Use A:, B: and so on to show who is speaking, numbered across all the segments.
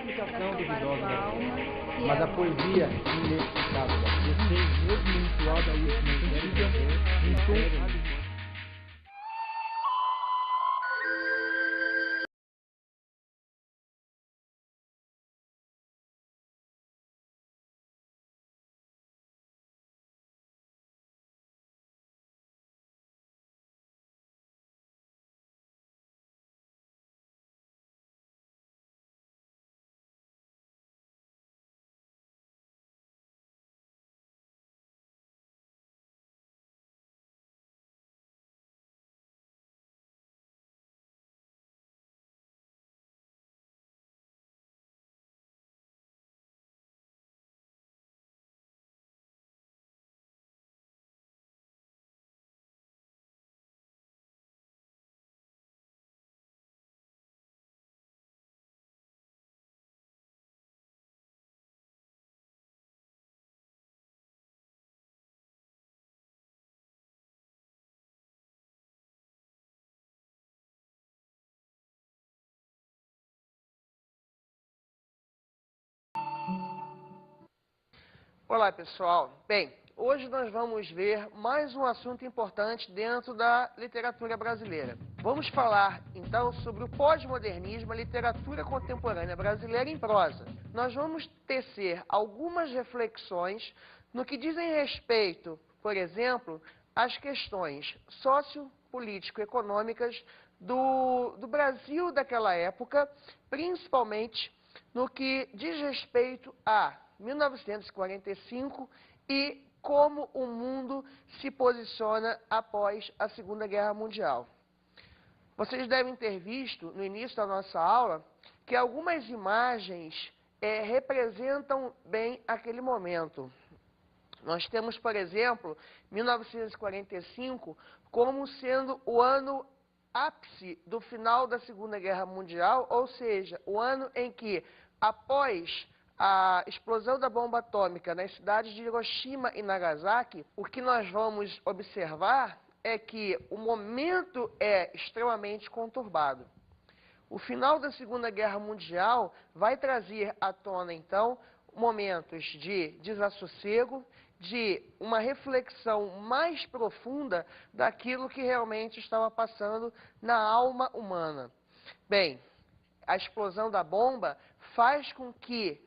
A: explicação duvidosa da
B: alma, que
A: mas
B: é
A: a poesia inexplicável da mesmo mensuada a última antiga, em tom alemão.
C: Olá, pessoal. Bem, hoje nós vamos ver mais um assunto importante dentro da literatura brasileira. Vamos falar, então, sobre o pós-modernismo, a literatura contemporânea brasileira em prosa. Nós vamos tecer algumas reflexões no que dizem respeito, por exemplo, às questões sociopolítico-econômicas do Brasil daquela época, principalmente no que diz respeito a 1945 e como o mundo se posiciona após a Segunda Guerra Mundial. Vocês devem ter visto, no início da nossa aula, que algumas imagens representam bem aquele momento. Nós temos, por exemplo, 1945 como sendo o ano ápice do final da Segunda Guerra Mundial, ou seja, o ano em que, após a explosão da bomba atômica nas cidades de Hiroshima e Nagasaki, o que nós vamos observar é que o momento é extremamente conturbado. O final da Segunda Guerra Mundial vai trazer à tona, então, momentos de desassossego, de uma reflexão mais profunda daquilo que realmente estava passando na alma humana. Bem, a explosão da bomba faz com que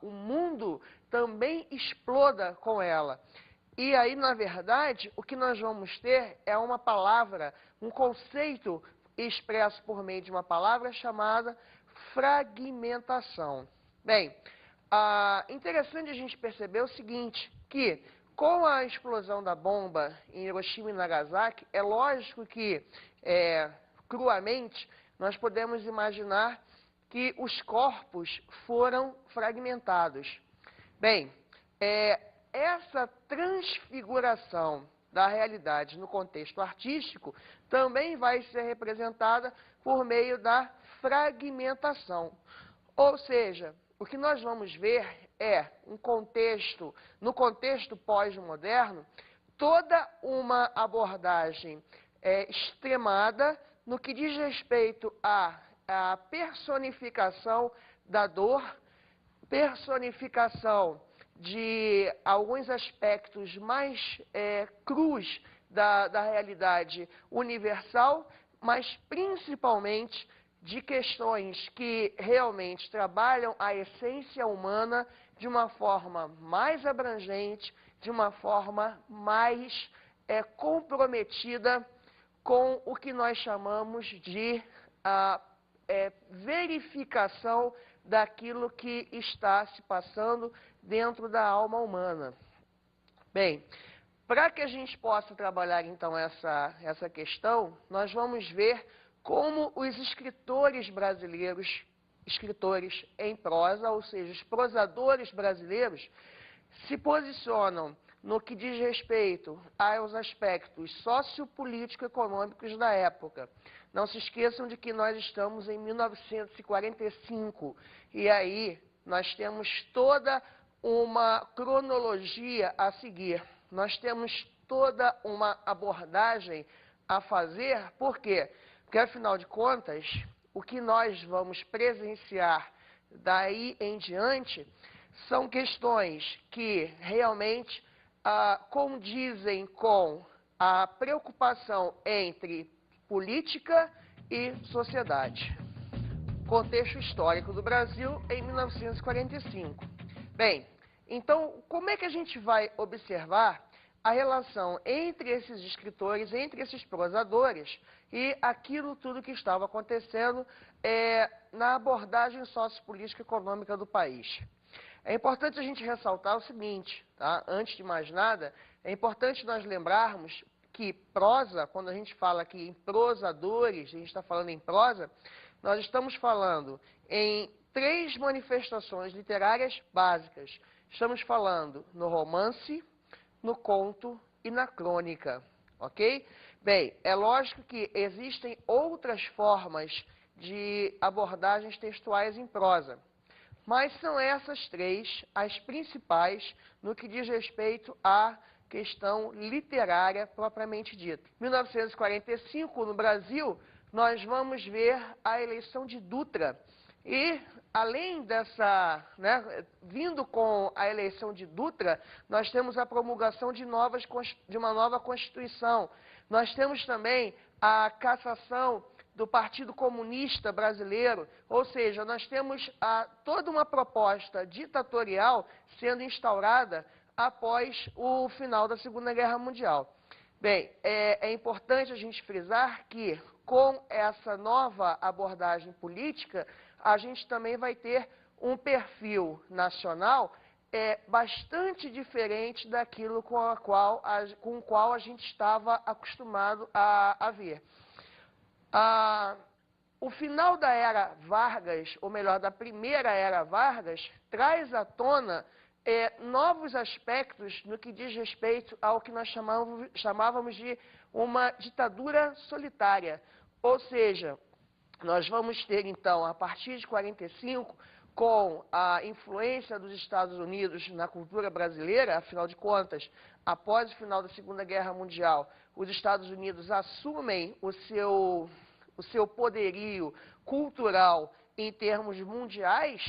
C: o mundo também exploda com ela. E aí, na verdade, o que nós vamos ter é uma palavra, um conceito expresso por meio de uma palavra chamada fragmentação. Bem, interessante a gente perceber o seguinte, que com a explosão da bomba em Hiroshima e Nagasaki, é lógico que, cruamente, nós podemos imaginar que os corpos foram fragmentados. Bem, essa transfiguração da realidade no contexto artístico também vai ser representada por meio da fragmentação. Ou seja, o que nós vamos ver é no contexto pós-moderno, toda uma abordagem extremada no que diz respeito à personificação da dor, personificação de alguns aspectos mais crus da realidade universal, mas principalmente de questões que realmente trabalham a essência humana de uma forma mais abrangente, de uma forma mais comprometida com o que nós chamamos de verificação daquilo que está se passando dentro da alma humana. Bem, para que a gente possa trabalhar então essa questão, nós vamos ver como os escritores brasileiros, escritores em prosa, ou seja, os prosadores brasileiros, se posicionam no que diz respeito aos aspectos sociopolítico-econômicos da época. Não se esqueçam de que nós estamos em 1945, e aí nós temos toda uma cronologia a seguir. Nós temos toda uma abordagem a fazer, por quê? Porque, afinal de contas, o que nós vamos presenciar daí em diante, são questões que realmente condizem com a preocupação entre política e sociedade. Contexto histórico do Brasil em 1945. Bem, então, como é que a gente vai observar a relação entre esses escritores, entre esses prosadores e aquilo tudo que estava acontecendo na abordagem sociopolítica e econômica do país? É importante a gente ressaltar o seguinte, tá? Antes de mais nada, é importante nós lembrarmos que prosa, quando a gente fala aqui em prosadores, a gente está falando em prosa, nós estamos falando em 3 manifestações literárias básicas. Estamos falando no romance, no conto e na crônica, ok? Bem, é lógico que existem outras formas de abordagens textuais em prosa, mas são essas 3 as principais no que diz respeito à questão literária propriamente dita. Em 1945, no Brasil, nós vamos ver a eleição de Dutra. E, além dessa, vindo com a eleição de Dutra, nós temos a promulgação de uma nova Constituição. Nós temos também a cassação do Partido Comunista Brasileiro, ou seja, nós temos toda uma proposta ditatorial sendo instaurada após o final da Segunda Guerra Mundial. Bem, é importante a gente frisar que, com essa nova abordagem política, a gente também vai ter um perfil nacional bastante diferente daquilo com o qual a gente estava acostumado a ver. O final da era Vargas, ou melhor, da primeira era Vargas, traz à tona novos aspectos no que diz respeito ao que nós chamávamos de uma ditadura solitária. Ou seja, nós vamos ter, então, a partir de 45, com a influência dos Estados Unidos na cultura brasileira, afinal de contas, após o final da Segunda Guerra Mundial, os Estados Unidos assumem o seu poderio cultural em termos mundiais.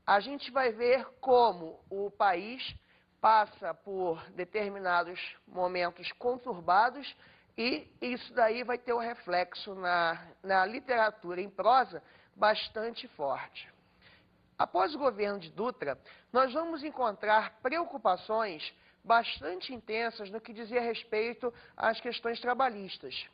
C: A gente vai ver como o país passa por determinados momentos conturbados e isso daí vai ter um reflexo na literatura em prosa bastante forte. Após o governo de Dutra, nós vamos encontrar preocupações bastante intensas no que dizia respeito às questões trabalhistas.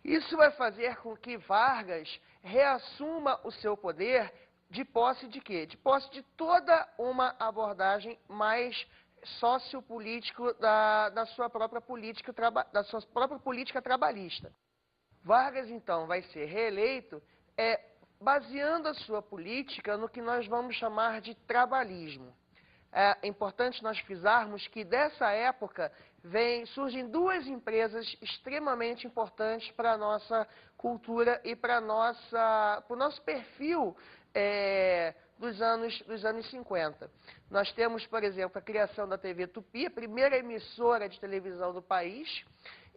C: Isso vai fazer com que Vargas reassuma o seu poder de posse de quê? De posse de toda uma abordagem mais sociopolítico da sua própria política trabalhista. Vargas, então, vai ser reeleito baseando a sua política no que nós vamos chamar de trabalhismo. É importante nós frisarmos que dessa época surgem 2 empresas extremamente importantes para a nossa cultura e para o nosso perfil dos anos 50. Nós temos, por exemplo, a criação da TV Tupi, a primeira emissora de televisão do país,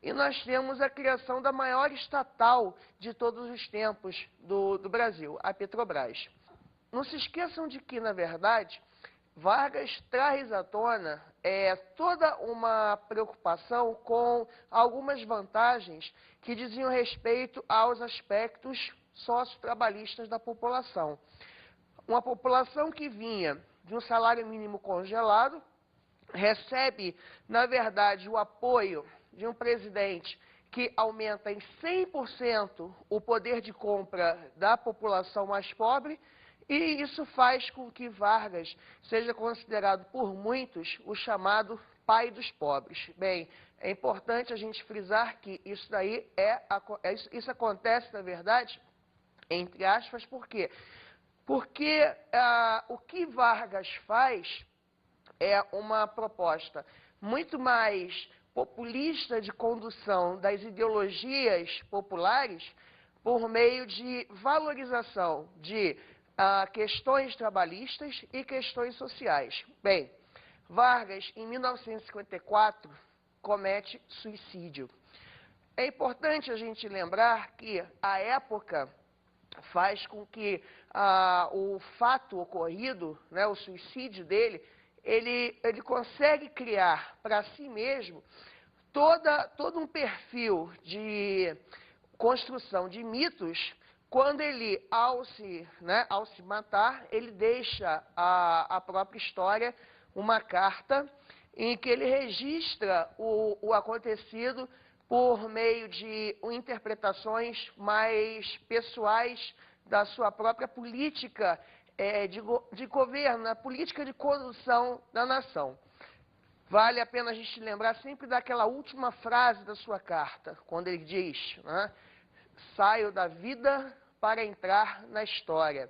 C: e nós temos a criação da maior estatal de todos os tempos do Brasil, a Petrobras. Não se esqueçam de que, na verdade, Vargas traz à tona toda uma preocupação com algumas vantagens que diziam respeito aos aspectos sociotrabalhistas da população. Uma população que vinha de um salário mínimo congelado, recebe, na verdade, o apoio de um presidente que aumenta em 100% o poder de compra da população mais pobre, e isso faz com que Vargas seja considerado por muitos o chamado pai dos pobres. Bem, é importante a gente frisar que isso daí isso acontece, na verdade, entre aspas, por quê? Porque o que Vargas faz é uma proposta muito mais populista de condução das ideologias populares por meio de valorização de questões trabalhistas e questões sociais. Bem, Vargas, em 1954, comete suicídio. É importante a gente lembrar que a época faz com que o fato ocorrido, né, o suicídio dele, ele consegue criar para si mesmo todo um perfil de construção de mitos, quando ele, ao se matar, ele deixa a própria história uma carta em que ele registra o acontecido por meio de interpretações mais pessoais da sua própria política de governo, a política de condução da nação. Vale a pena a gente lembrar sempre daquela última frase da sua carta, quando ele diz, né, saio da vida para entrar na história.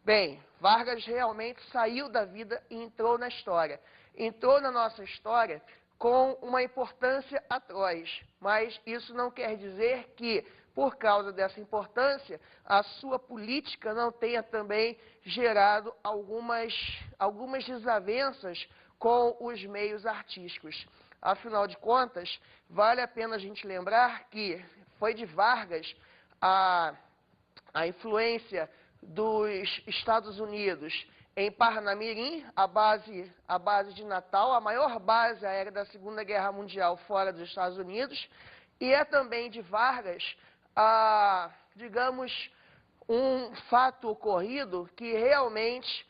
C: Bem, Vargas realmente saiu da vida e entrou na história. Entrou na nossa história com uma importância atroz, mas isso não quer dizer que, por causa dessa importância, a sua política não tenha também gerado algumas desavenças com os meios artísticos. Afinal de contas, vale a pena a gente lembrar que foi de Vargas a influência dos Estados Unidos em Parnamirim, a base de Natal, a maior base aérea da Segunda Guerra Mundial fora dos Estados Unidos, e é também de Vargas, digamos, um fato ocorrido que realmente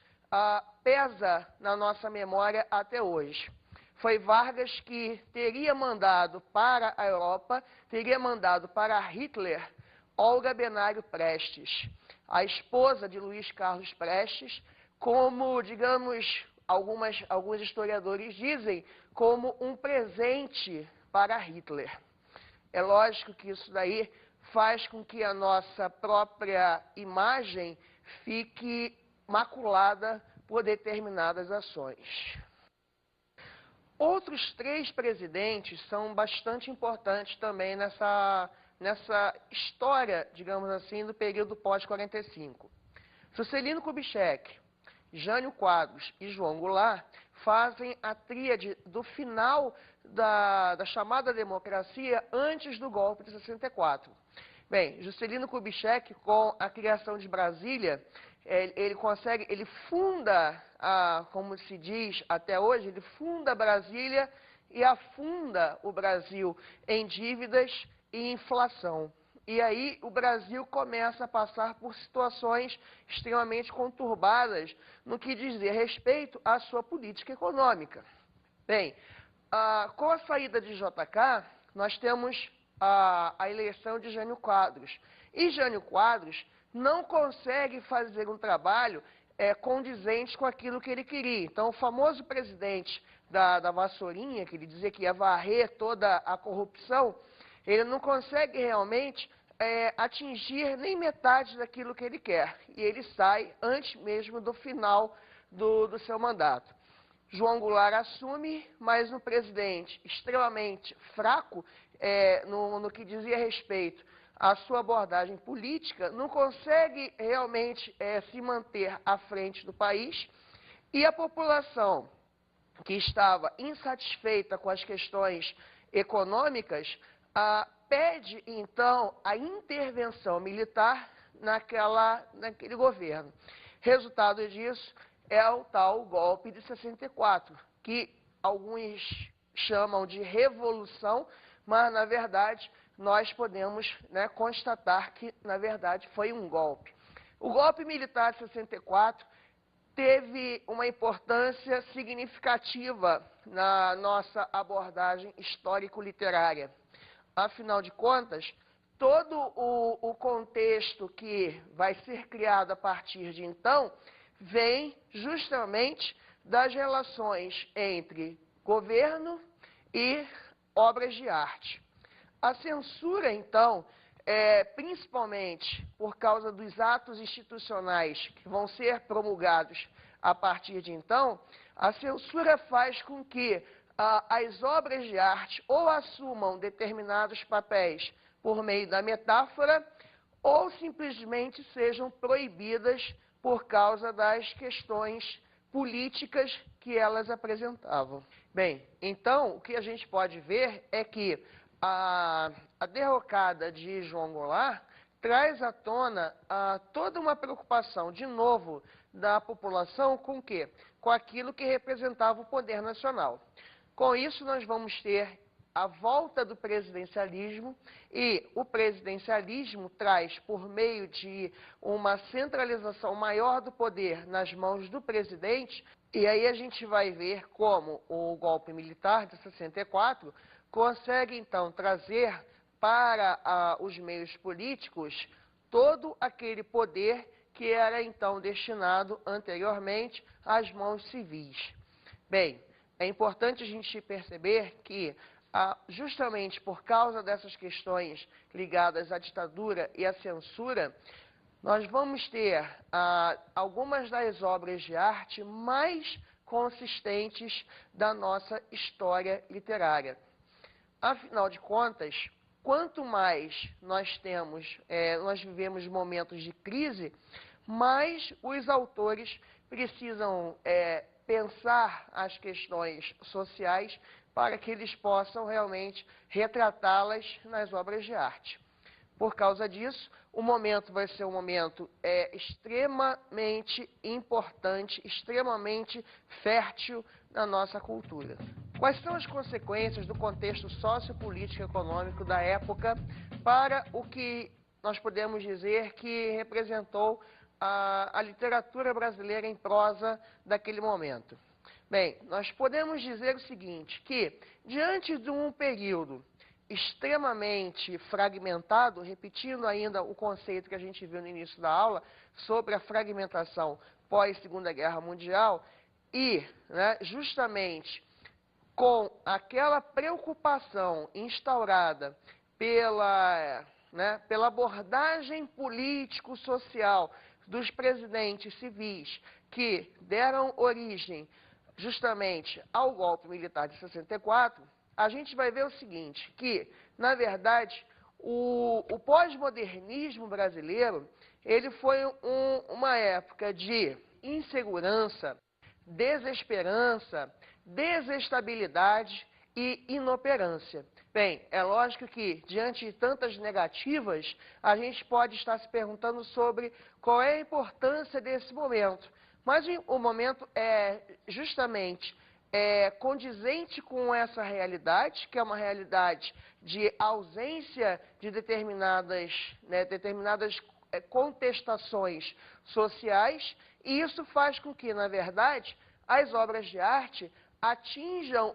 C: pesa na nossa memória até hoje. Foi Vargas que teria mandado para a Europa, teria mandado para Hitler, Olga Benário Prestes, a esposa de Luiz Carlos Prestes, como, digamos, alguns historiadores dizem, como um presente para Hitler. É lógico que isso daí faz com que a nossa própria imagem fique maculada por determinadas ações. Outros 3 presidentes são bastante importantes também nessa história, digamos assim, do período pós-45. Juscelino Kubitschek, Jânio Quadros e João Goulart fazem a tríade do final da chamada democracia antes do golpe de 64. Bem, Juscelino Kubitschek, com a criação de Brasília, ele funda, como se diz até hoje, ele funda Brasília e afunda o Brasil em dívidas e inflação. E aí o Brasil começa a passar por situações extremamente conturbadas no que diz respeito à sua política econômica. Bem, com a saída de JK, nós temos a eleição de Jânio Quadros. E Jânio Quadros não consegue fazer um trabalho condizente com aquilo que ele queria. Então, o famoso presidente da Vassourinha, que ele dizia que ia varrer toda a corrupção, ele não consegue realmente atingir nem metade daquilo que ele quer. E ele sai antes mesmo do final do seu mandato. João Goulart assume, mas um presidente extremamente fraco no que dizia respeito à sua abordagem política, não consegue realmente se manter à frente do país, e a população que estava insatisfeita com as questões econômicas pede, então, a intervenção militar naquele governo. Resultado disso é o tal golpe de 64, que alguns chamam de revolução, mas, na verdade, nós podemos constatar que, na verdade, foi um golpe. O golpe militar de 64 teve uma importância significativa na nossa abordagem histórico-literária. Afinal de contas, todo o contexto que vai ser criado a partir de então vem justamente das relações entre governo e obras de arte. A censura, então, principalmente por causa dos atos institucionais que vão ser promulgados a partir de então, a censura faz com que as obras de arte ou assumam determinados papéis por meio da metáfora ou simplesmente sejam proibidas por causa das questões políticas que elas apresentavam. Bem, então, o que a gente pode ver é que a derrocada de João Goulart traz à tona toda uma preocupação, de novo, da população com o quê? Com aquilo que representava o poder nacional. Com isso, nós vamos ter a volta do presidencialismo, e o presidencialismo traz, por meio de uma centralização maior do poder nas mãos do presidente, e aí a gente vai ver como o golpe militar de 64 consegue, então, trazer para os meios políticos todo aquele poder que era, então, destinado anteriormente às mãos civis. Bem, é importante a gente perceber que, justamente por causa dessas questões ligadas à ditadura e à censura, nós vamos ter algumas das obras de arte mais consistentes da nossa história literária. Afinal de contas, quanto mais nós vivemos momentos de crise, mais os autores precisam pensar as questões sociais para que eles possam realmente retratá-las nas obras de arte. Por causa disso, o momento vai ser um momento extremamente importante, extremamente fértil na nossa cultura. Quais são as consequências do contexto sociopolítico e econômico da época para o que nós podemos dizer que representou a literatura brasileira em prosa daquele momento? Bem, nós podemos dizer o seguinte, que diante de um período extremamente fragmentado, repetindo ainda o conceito que a gente viu no início da aula, sobre a fragmentação pós-Segunda Guerra Mundial, e justamente com aquela preocupação instaurada pela abordagem político-social dos presidentes civis que deram origem justamente ao golpe militar de 64, a gente vai ver o seguinte, que, na verdade, o pós-modernismo brasileiro, ele foi uma época de insegurança, desesperança, desestabilidade e inoperância. Bem, é lógico que, diante de tantas negativas, a gente pode estar se perguntando sobre qual é a importância desse momento. Mas o momento é justamente condizente com essa realidade, que é uma realidade de ausência de determinadas contestações sociais, e isso faz com que, na verdade, as obras de arte atinjam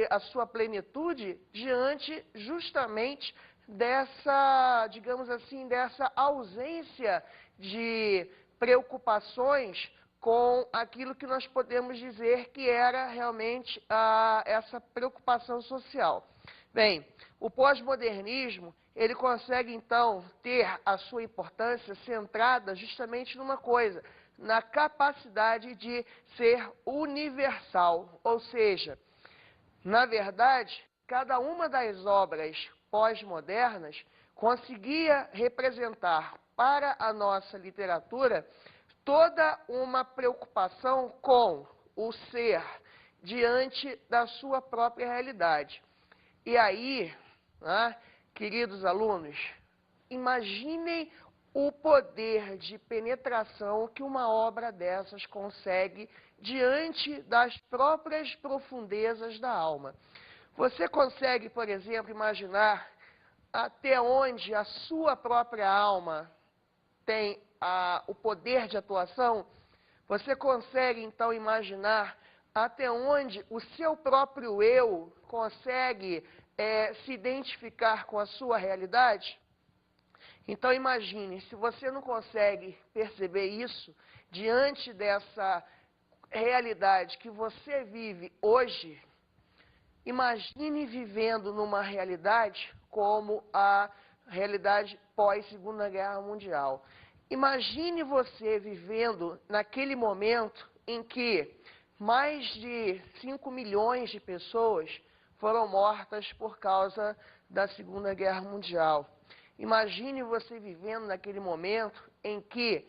C: a sua plenitude diante justamente dessa, digamos assim, dessa ausência de preocupações com aquilo que nós podemos dizer que era realmente essa preocupação social. Bem, o pós-modernismo, ele consegue, então, ter a sua importância centrada justamente numa coisa, na capacidade de ser universal, ou seja, na verdade, cada uma das obras pós-modernas conseguia representar para a nossa literatura toda uma preocupação com o ser diante da sua própria realidade. E aí, queridos alunos, imaginem o poder de penetração que uma obra dessas consegue diante das próprias profundezas da alma. Você consegue, por exemplo, imaginar até onde a sua própria alma tem o poder de atuação? Você consegue, então, imaginar até onde o seu próprio eu consegue se identificar com a sua realidade? Então, imagine, se você não consegue perceber isso, diante dessa realidade que você vive hoje, imagine vivendo numa realidade como a realidade pós-Segunda Guerra Mundial. Imagine você vivendo naquele momento em que mais de 5 milhões de pessoas foram mortas por causa da Segunda Guerra Mundial. Imagine você vivendo naquele momento em que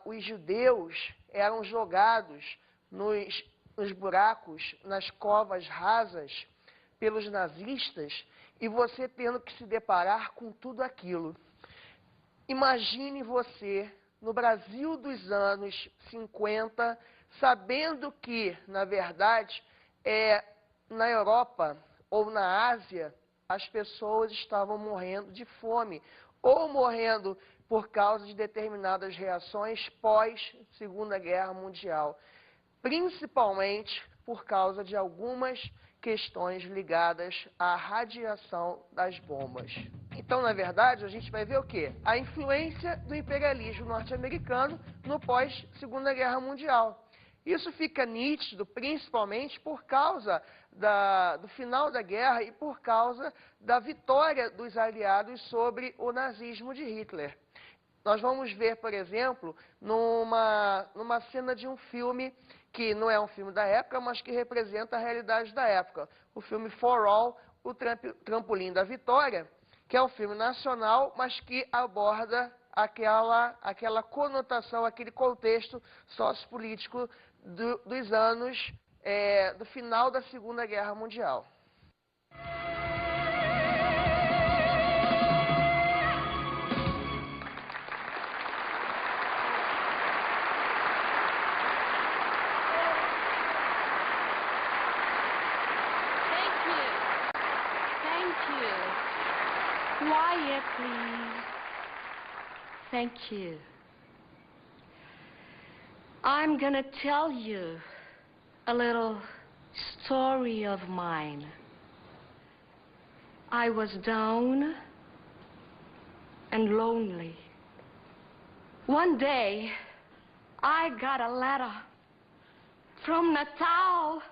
C: os judeus eram jogados nos buracos, nas covas rasas pelos nazistas, e você tendo que se deparar com tudo aquilo. Imagine você, no Brasil dos anos 50, sabendo que, na verdade, na Europa ou na Ásia, as pessoas estavam morrendo de fome, ou morrendo por causa de determinadas reações pós-Segunda Guerra Mundial, principalmente por causa de algumas questões ligadas à radiação das bombas. Então, na verdade, a gente vai ver o quê? A influência do imperialismo norte-americano no pós-Segunda Guerra Mundial. Isso fica nítido, principalmente por causa do final da guerra e por causa da vitória dos aliados sobre o nazismo de Hitler. Nós vamos ver, por exemplo, numa cena de um filme que não é um filme da época, mas que representa a realidade da época. O filme For All, o Trampolim da Vitória, que é um filme nacional, mas que aborda aquela conotação, aquele contexto sociopolítico dos anos do final da Segunda Guerra Mundial.
B: Quiet, please. Thank you. I'm gonna tell you a little story of mine. I was down and lonely. One day, I got a letter from Natal.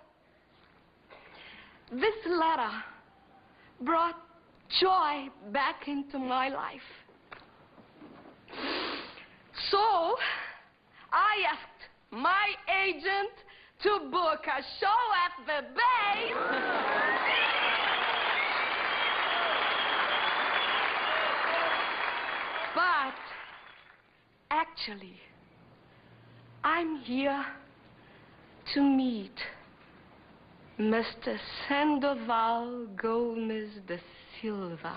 B: This letter brought joy back into my life. So, I asked my agent to book a show at the base. But, actually, I'm here to meet Mr. Sandoval Gomes da Silva.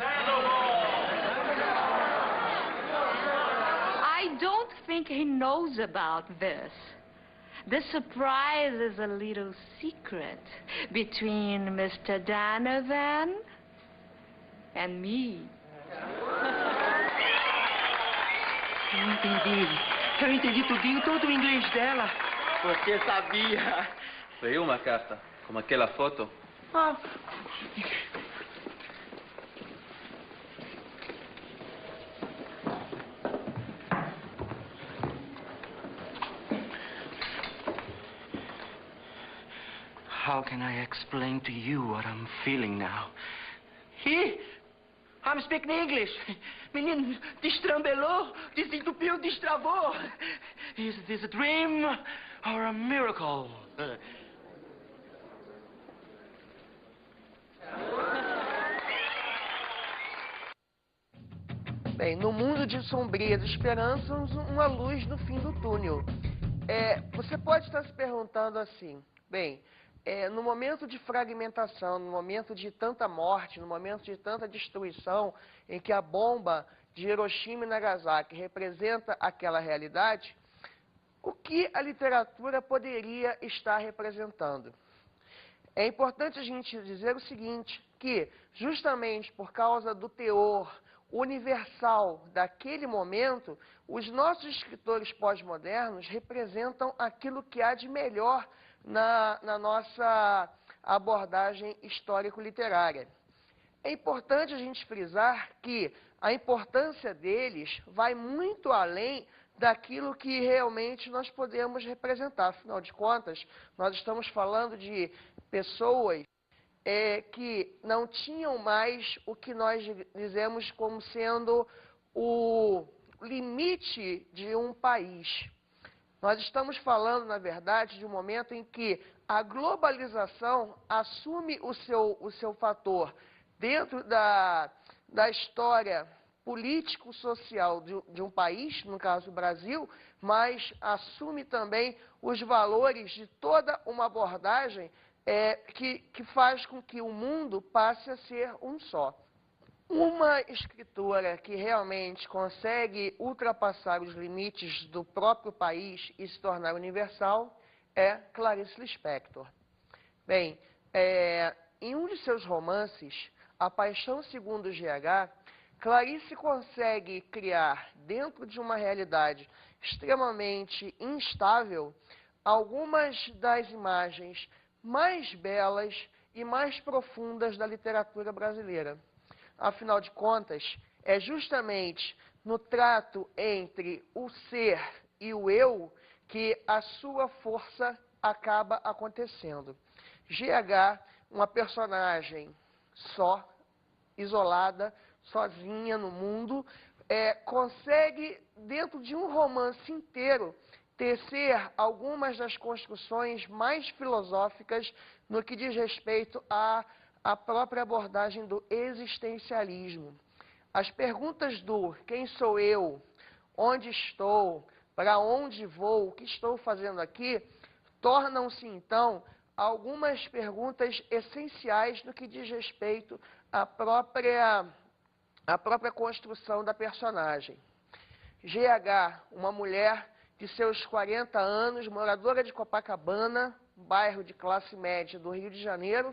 B: I don't think he knows about this. The surprise is a little secret between Mr. Donovan and me.
D: Eu entendi tudinho, todo o inglês dela.
E: Você sabia? Foi uma carta, como aquela foto.
D: Ah. How can I explain to you what I'm feeling now? I'm speaking English. Menino, destrambelou, desentupiu, destravou. Is this a dream or a miracle?
C: Bem, no mundo de sombrias esperanças, uma luz no fim do túnel. Você pode estar se perguntando assim, bem, no momento de fragmentação, no momento de tanta morte, no momento de tanta destruição, em que a bomba de Hiroshima e Nagasaki representa aquela realidade, o que a literatura poderia estar representando? É importante a gente dizer o seguinte, que justamente por causa do teor universal daquele momento, os nossos escritores pós-modernos representam aquilo que há de melhor na nossa abordagem histórico-literária. É importante a gente frisar que a importância deles vai muito além daquilo que realmente nós podemos representar. Afinal de contas, nós estamos falando de pessoas que não tinham mais o que nós dizemos como sendo o limite de um país. Nós estamos falando, na verdade, de um momento em que a globalização assume o seu fator dentro da história político-social de um país, no caso o Brasil, mas assume também os valores de toda uma abordagem que faz com que o mundo passe a ser um só. Uma escritora que realmente consegue ultrapassar os limites do próprio país e se tornar universal é Clarice Lispector. Bem, em um de seus romances, A Paixão Segundo GH, Clarice consegue criar, dentro de uma realidade extremamente instável, algumas das imagens mais belas e mais profundas da literatura brasileira. Afinal de contas, é justamente no trato entre o ser e o eu que a sua força acaba acontecendo. GH, uma personagem só, isolada, sozinha no mundo, consegue, dentro de um romance inteiro, tecer algumas das construções mais filosóficas no que diz respeito à própria abordagem do existencialismo. As perguntas do quem sou eu, onde estou, para onde vou, o que estou fazendo aqui, tornam-se, então, algumas perguntas essenciais no que diz respeito à própria construção da personagem. GH, uma mulher de seus 40 anos, moradora de Copacabana, bairro de classe média do Rio de Janeiro,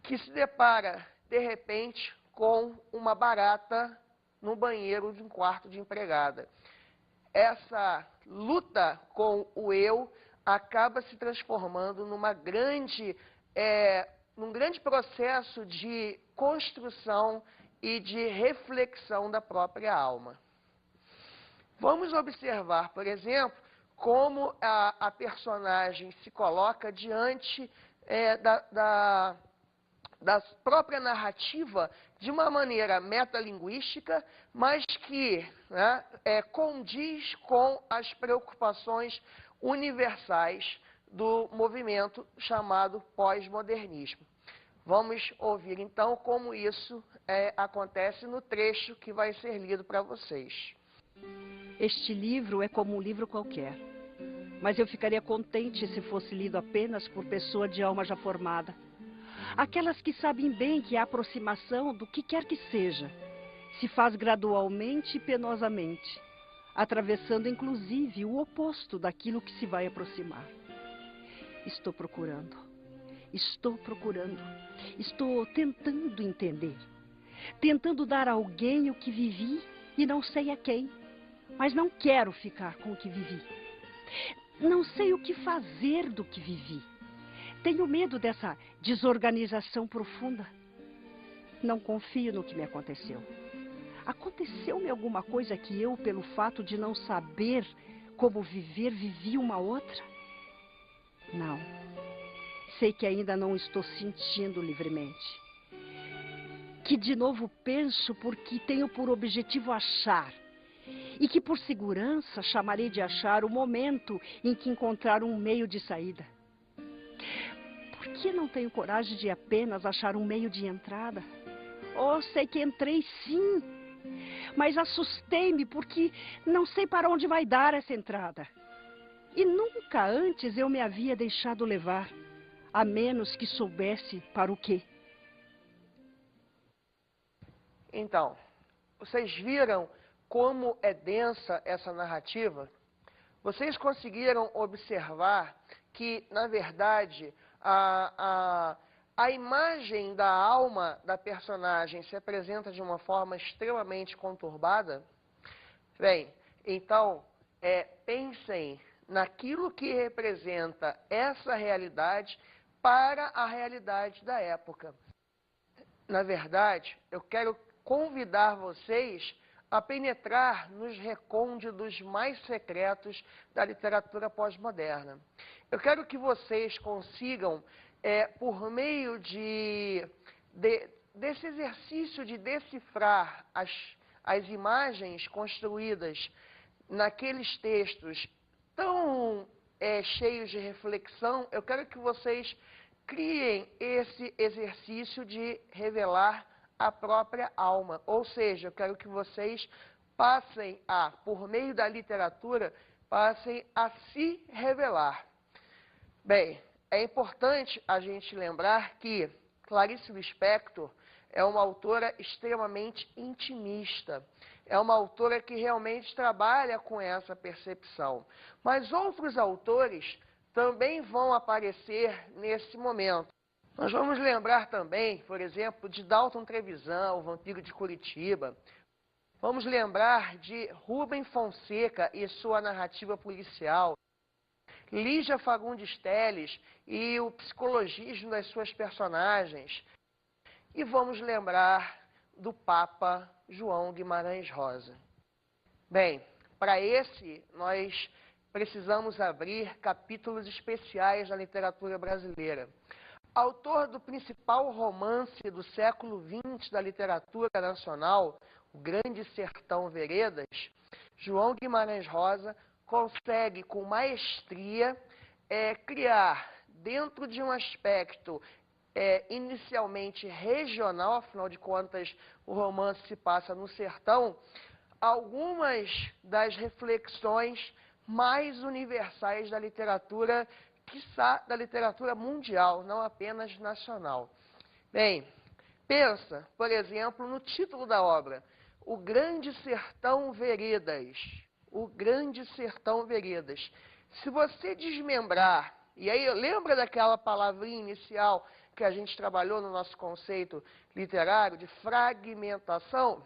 C: que se depara, de repente, com uma barata no banheiro de um quarto de empregada. Essa luta com o eu acaba se transformando num grande processo de construção e de reflexão da própria alma. Vamos observar, por exemplo, como a personagem se coloca diante da própria narrativa de uma maneira metalinguística, mas que condiz com as preocupações universais do movimento chamado pós-modernismo. Vamos ouvir, então, como isso acontece no trecho que vai ser lido para vocês.
F: Este livro é como um livro qualquer, mas eu ficaria contente se fosse lido apenas por pessoa de alma já formada. Aquelas que sabem bem que a aproximação do que quer que seja se faz gradualmente e penosamente, atravessando inclusive o oposto daquilo que se vai aproximar. Estou procurando, estou tentando entender, tentando dar a alguém o que vivi e não sei a quem, mas não quero ficar com o que vivi. Não sei o que fazer do que vivi. Tenho medo dessa desorganização profunda. Não confio no que me aconteceu. Aconteceu-me alguma coisa que eu, pelo fato de não saber como viver, vivi uma outra? Não. Sei que ainda não estou sentindo livremente. Que de novo penso porque tenho por objetivo achar. E que por segurança chamarei de achar o momento em que encontrar um meio de saída. Por que não tenho coragem de apenas achar um meio de entrada? Oh, sei que entrei sim, mas assustei-me porque não sei para onde vai dar essa entrada. E nunca antes eu me havia deixado levar, a menos que soubesse para o quê.
C: Então, vocês viram como é densa essa narrativa? Vocês conseguiram observar que, na verdade, a imagem da alma da personagem se apresenta de uma forma extremamente conturbada? Bem, então, pensem naquilo que representa essa realidade para a realidade da época. Na verdade, eu quero convidar vocês a penetrar nos recônditos mais secretos da literatura pós-moderna. Eu quero que vocês consigam, por meio desse exercício de decifrar as imagens construídas naqueles textos tão cheios de reflexão, eu quero que vocês criem esse exercício de revelar a própria alma. Ou seja, eu quero que vocês passem por meio da literatura, passem a se revelar. Bem, é importante a gente lembrar que Clarice Lispector é uma autora extremamente intimista. É uma autora que realmente trabalha com essa percepção. Mas outros autores também vão aparecer nesse momento. Nós vamos lembrar também, por exemplo, de Dalton Trevisan, O Vampiro de Curitiba. Vamos lembrar de Rubem Fonseca e sua narrativa policial. Lígia Fagundes Telles e o psicologismo das suas personagens. E vamos lembrar do Papa João Guimarães Rosa. Bem, para esse nós precisamos abrir capítulos especiais da literatura brasileira. Autor do principal romance do século XX da literatura nacional, O Grande Sertão Veredas, João Guimarães Rosa consegue com maestria criar, dentro de um aspecto inicialmente regional, afinal de contas o romance se passa no sertão, algumas das reflexões mais universais da literatura, quiçá da literatura mundial, não apenas nacional. Bem, pensa, por exemplo, no título da obra, O Grande Sertão Veredas. O Grande Sertão Veredas. Se você desmembrar, e aí lembra daquela palavrinha inicial que a gente trabalhou no nosso conceito literário de fragmentação?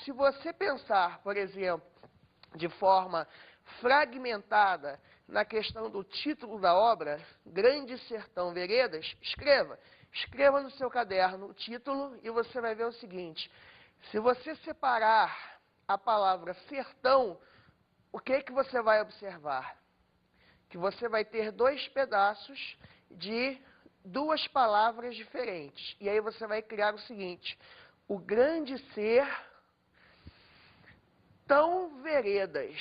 C: Se você pensar, por exemplo, de forma fragmentada na questão do título da obra, Grande Sertão Veredas, escreva no seu caderno o título e você vai ver o seguinte: se você separar a palavra sertão, o que você vai observar? Que você vai ter dois pedaços de duas palavras diferentes. E aí você vai criar o seguinte: o grande sertão veredas.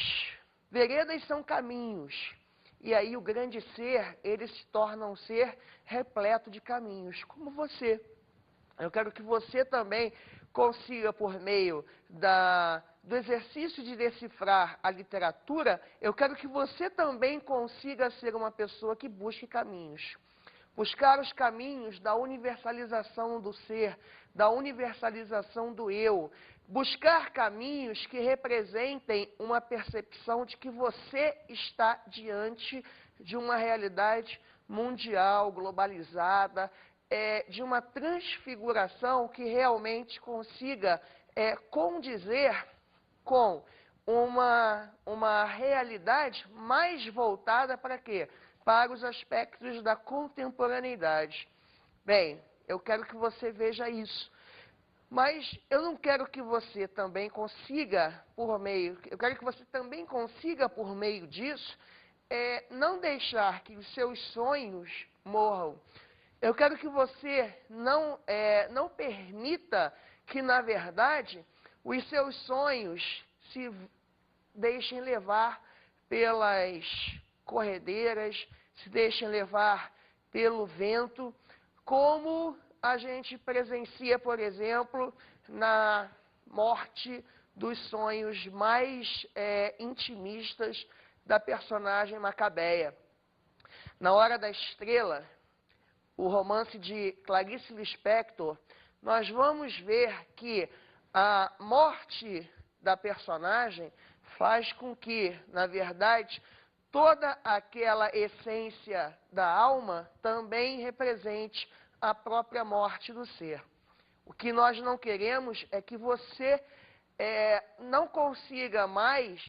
C: Veredas são caminhos. E aí o grande ser, ele se torna um ser repleto de caminhos, como você. Eu quero que você também consiga, por meio do exercício de decifrar a literatura, eu quero que você também consiga ser uma pessoa que busque caminhos. Buscar os caminhos da universalização do ser, da universalização do eu. Buscar caminhos que representem uma percepção de que você está diante de uma realidade mundial, globalizada, de uma transfiguração que realmente consiga condizer com uma realidade mais voltada para quê? Para os aspectos da contemporaneidade. Bem, eu quero que você veja isso. Mas eu não quero que você também consiga, por meio disso, não deixar que os seus sonhos morram. Eu quero que você não permita que, na verdade, os seus sonhos se deixem levar pelas corredeiras, se deixem levar pelo vento, como a gente presencia, por exemplo, na morte dos sonhos mais intimistas da personagem Macabeia. Na Hora da Estrela, o romance de Clarice Lispector, nós vamos ver que a morte da personagem faz com que, na verdade, toda aquela essência da alma também represente a própria morte do ser. O que nós não queremos é que você não consiga mais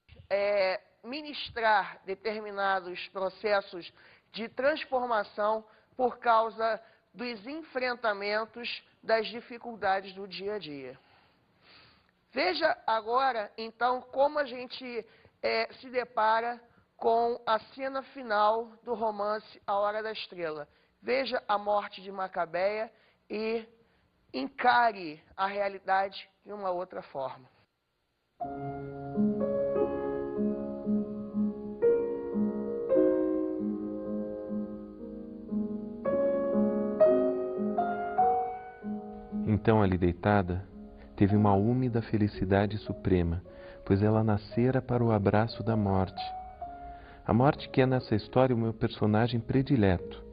C: ministrar determinados processos de transformação por causa dos enfrentamentos das dificuldades do dia a dia. Veja agora, então, como a gente se depara com a cena final do romance A Hora da Estrela. Veja a morte de Macabeia e encare a realidade de uma outra forma.
G: Então, ali deitada, teve uma úmida felicidade suprema, pois ela nascera para o abraço da morte. A morte que é nessa história o meu personagem predileto.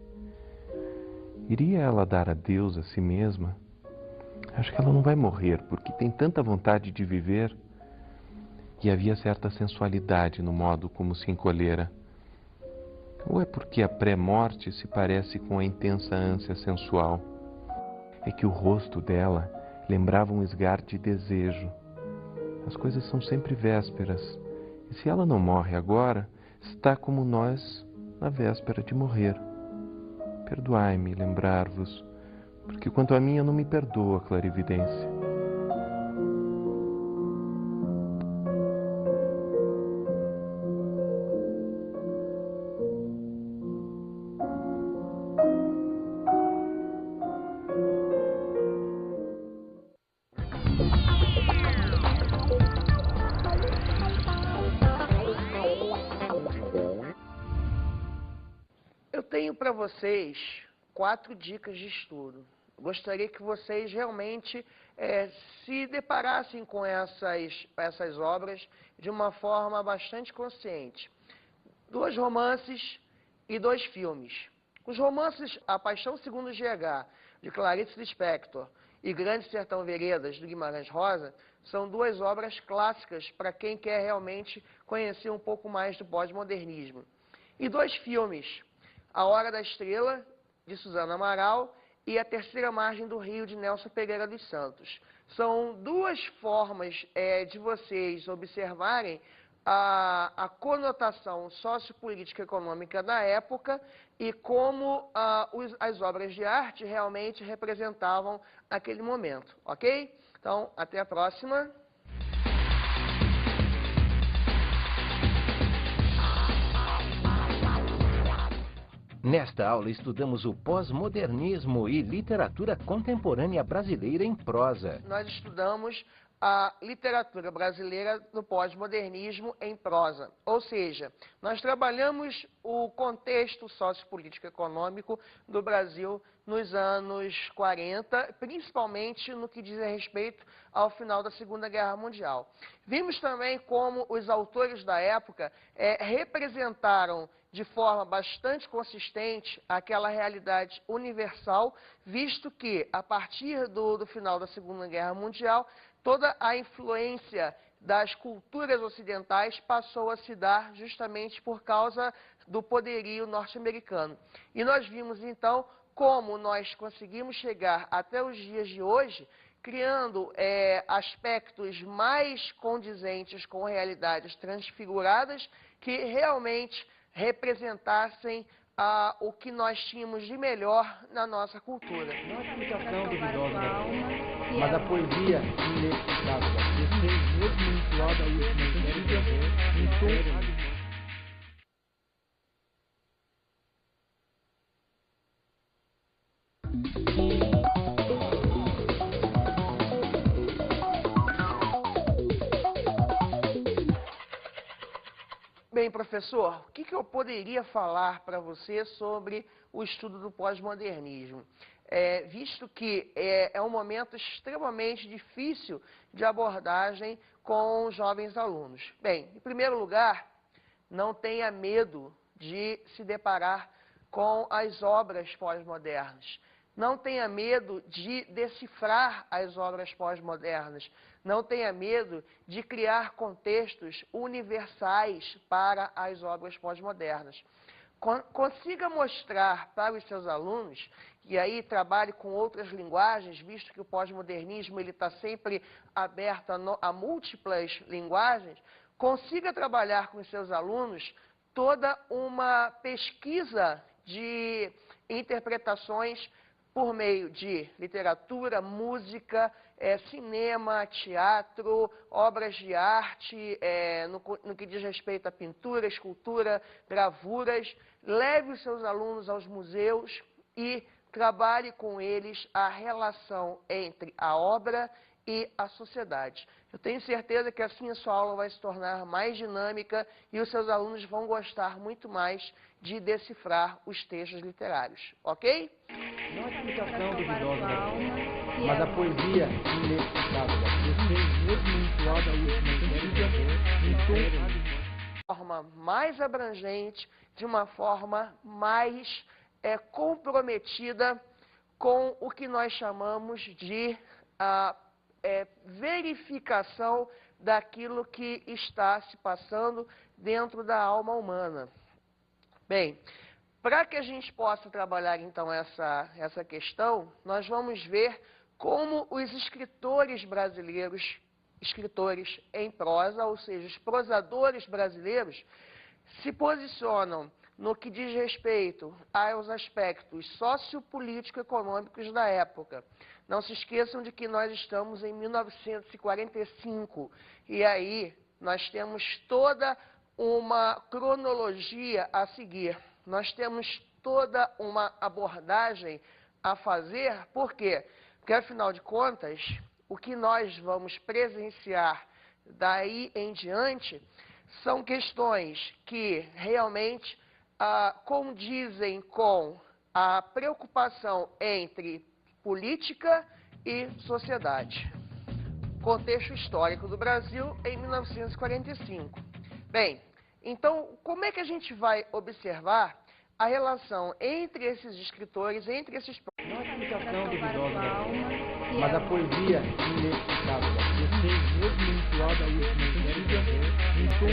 G: Iria ela dar adeus a si mesma? Acho que ela não vai morrer, porque tem tanta vontade de viver. E havia certa sensualidade no modo como se encolhera. Ou é porque a pré-morte se parece com a intensa ânsia sensual? É que o rosto dela lembrava um esgar de desejo. As coisas são sempre vésperas. E se ela não morre agora, está como nós na véspera de morrer. Perdoai-me lembrar-vos, porque quanto a mim eu não me perdoo a clarividência.
C: Eu tenho para vocês 4 dicas de estudo. Gostaria que vocês realmente se deparassem com essas obras de uma forma bastante consciente. 2 romances e 2 filmes. Os romances A Paixão Segundo G.H., de Clarice Lispector, e Grande Sertão Veredas, do Guimarães Rosa, são 2 obras clássicas para quem quer realmente conhecer um pouco mais do pós-modernismo. E 2 filmes, A Hora da Estrela, de Suzana Amaral, e A Terceira Margem do Rio, de Nelson Pereira dos Santos. São 2 formas de vocês observarem a conotação sociopolítica e econômica da época e como as obras de arte realmente representavam aquele momento, ok? Então, até a próxima.
H: Nesta aula estudamos o pós-modernismo e literatura contemporânea brasileira em prosa.
C: Nós estudamos a literatura brasileira no pós-modernismo em prosa. Ou seja, nós trabalhamos o contexto sociopolítico econômico do Brasil nos anos 40, principalmente no que diz respeito ao final da Segunda Guerra Mundial. Vimos também como os autores da época representaram de forma bastante consistente aquela realidade universal, visto que, a partir do final da Segunda Guerra Mundial, toda a influência das culturas ocidentais passou a se dar justamente por causa do poderio norte-americano. E nós vimos, então, como nós conseguimos chegar até os dias de hoje, criando aspectos mais condizentes com realidades transfiguradas que realmente representassem o que nós tínhamos de melhor na nossa cultura.
A: Não a explicação duvidosa da alma, mas a poesia inexplicável da vida, mesmo vinculada à última sentida, em tom.
C: Bem, professor, o que eu poderia falar para você sobre o estudo do pós-modernismo? Visto que é um momento extremamente difícil de abordagem com jovens alunos. Bem, em primeiro lugar, não tenha medo de se deparar com as obras pós-modernas. Não tenha medo de decifrar as obras pós-modernas. Não tenha medo de criar contextos universais para as obras pós-modernas. Consiga mostrar para os seus alunos, e aí trabalhe com outras linguagens, visto que o pós-modernismo está sempre aberto a múltiplas linguagens, consiga trabalhar com os seus alunos toda uma pesquisa de interpretações por meio de literatura, música, cinema, teatro, obras de arte, no que diz respeito à pintura, escultura, gravuras. Leve os seus alunos aos museus e trabalhe com eles a relação entre a obra e a sociedade. Eu tenho certeza que assim a sua aula vai se tornar mais dinâmica e os seus alunos vão gostar muito mais de decifrar os textos literários, ok?
A: Não a explicação duvidosa da alma, mas a poesia inexplicável da vida, mesmo vinculada à última sentida, em tom.
C: De uma forma mais abrangente, de uma forma mais comprometida com o que nós chamamos de verificação daquilo que está se passando dentro da alma humana. Bem, para que a gente possa trabalhar então essa questão, nós vamos ver como os escritores brasileiros, escritores em prosa, ou seja, os prosadores brasileiros, se posicionam no que diz respeito aos aspectos sociopolítico-econômicos da época. Não se esqueçam de que nós estamos em 1945, e aí nós temos toda uma cronologia a seguir. Nós temos toda uma abordagem a fazer. Por quê? Porque, afinal de contas, o que nós vamos presenciar daí em diante são questões que realmente condizem com a preocupação entre política e sociedade. Contexto histórico do Brasil em 1945. Bem, então, como é que a gente vai observar a relação entre esses escritores, entre esses...
A: Não a explicação duvidosa da poesia, mas a poesia inexplicável da poesia, mesmo vinculada à última sentida, em tom...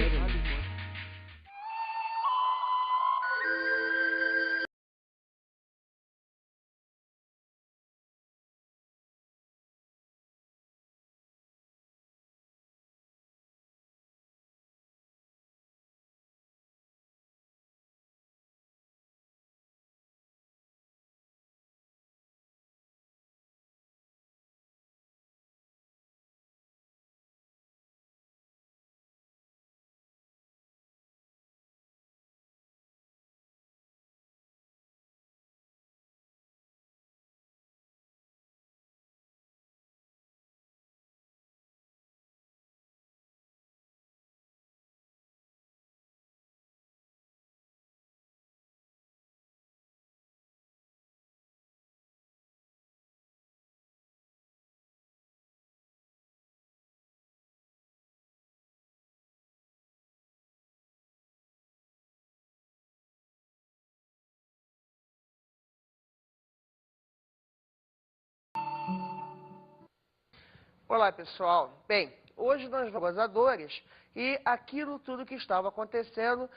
C: Olá, pessoal. Bem, hoje nós vamos prosadores e aquilo tudo que estava acontecendo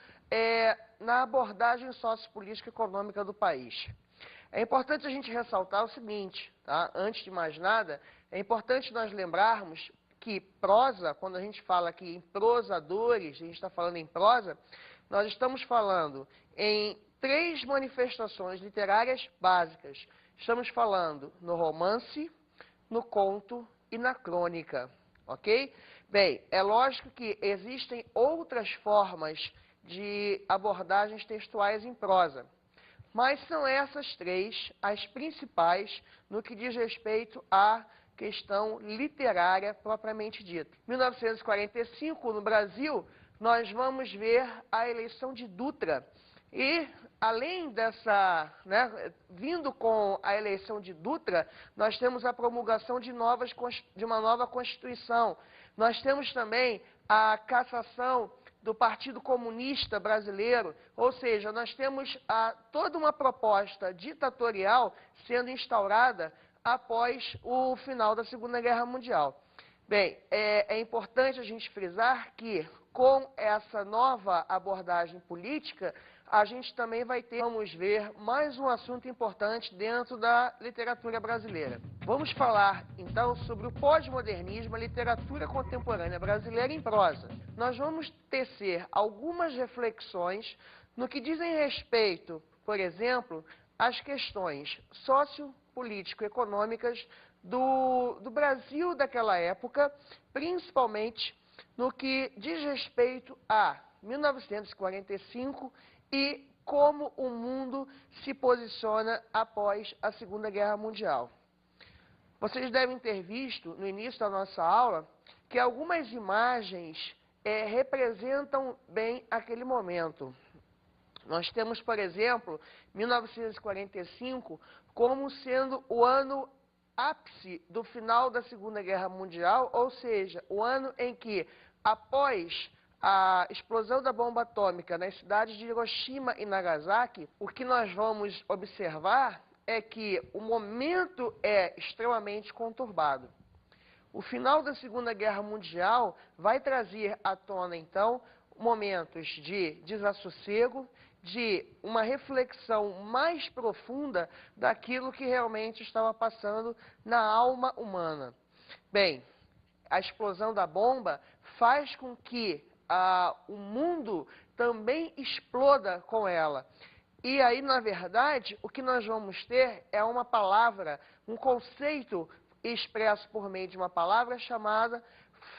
C: na abordagem sociopolítica e econômica do país. É importante a gente ressaltar o seguinte, tá? Antes de mais nada, é importante nós lembrarmos que prosa, quando a gente fala aqui em prosadores, a gente está falando em prosa, nós estamos falando em 3 manifestações literárias básicas. Estamos falando no romance, no conto e na crônica, ok? Bem, é lógico que existem outras formas de abordagens textuais em prosa, mas são essas 3 as principais no que diz respeito à questão literária propriamente dita. Em 1945, no Brasil, nós vamos ver a eleição de Dutra. E, além dessa, vindo com a eleição de Dutra, nós temos a promulgação de uma nova Constituição. Nós temos também a cassação do Partido Comunista Brasileiro, ou seja, nós temos toda uma proposta ditatorial sendo instaurada após o final da Segunda Guerra Mundial. Bem, é importante a gente frisar que, com essa nova abordagem política, a gente também vamos ver mais um assunto importante dentro da literatura brasileira. Vamos falar, então, sobre o pós-modernismo, a literatura contemporânea brasileira em prosa. Nós vamos tecer algumas reflexões no que dizem respeito, por exemplo, às questões sociopolítico-econômicas do Brasil daquela época, principalmente no que diz respeito a 1945 e como o mundo se posiciona após a Segunda Guerra Mundial. Vocês devem ter visto, no início da nossa aula, que algumas imagens representam bem aquele momento. Nós temos, por exemplo, 1945 como sendo o ano ápice do final da Segunda Guerra Mundial, ou seja, o ano em que, após a explosão da bomba atômica nas cidades de Hiroshima e Nagasaki, o que nós vamos observar é que o momento é extremamente conturbado. o final da Segunda Guerra Mundial vai trazer à tona, então, momentos de desassossego, de uma reflexão mais profunda daquilo que realmente estava passando na alma humana. Bem, a explosão da bomba faz com que o mundo também exploda com ela. E aí, na verdade, o que nós vamos ter é uma palavra, um conceito expresso por meio de uma palavra chamada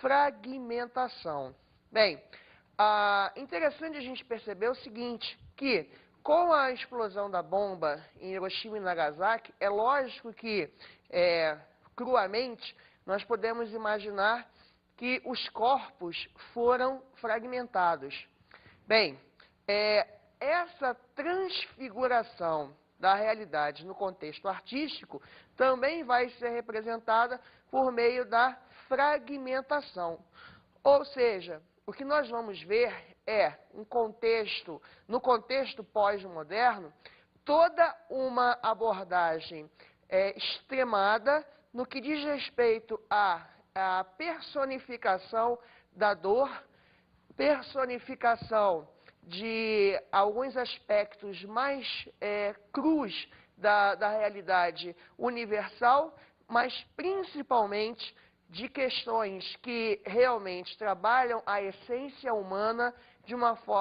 C: fragmentação. Bem, interessante a gente perceber o seguinte, que com a explosão da bomba em Hiroshima e Nagasaki, é lógico que, cruamente, nós podemos imaginar que os corpos foram fragmentados. Bem, essa transfiguração da realidade no contexto artístico também vai ser representada por meio da fragmentação. Ou seja, o que nós vamos ver é no contexto pós-moderno, toda uma abordagem extremada no que diz respeito à personificação da dor, personificação de alguns aspectos mais crus da realidade universal, mas principalmente de questões que realmente trabalham a essência humana de uma forma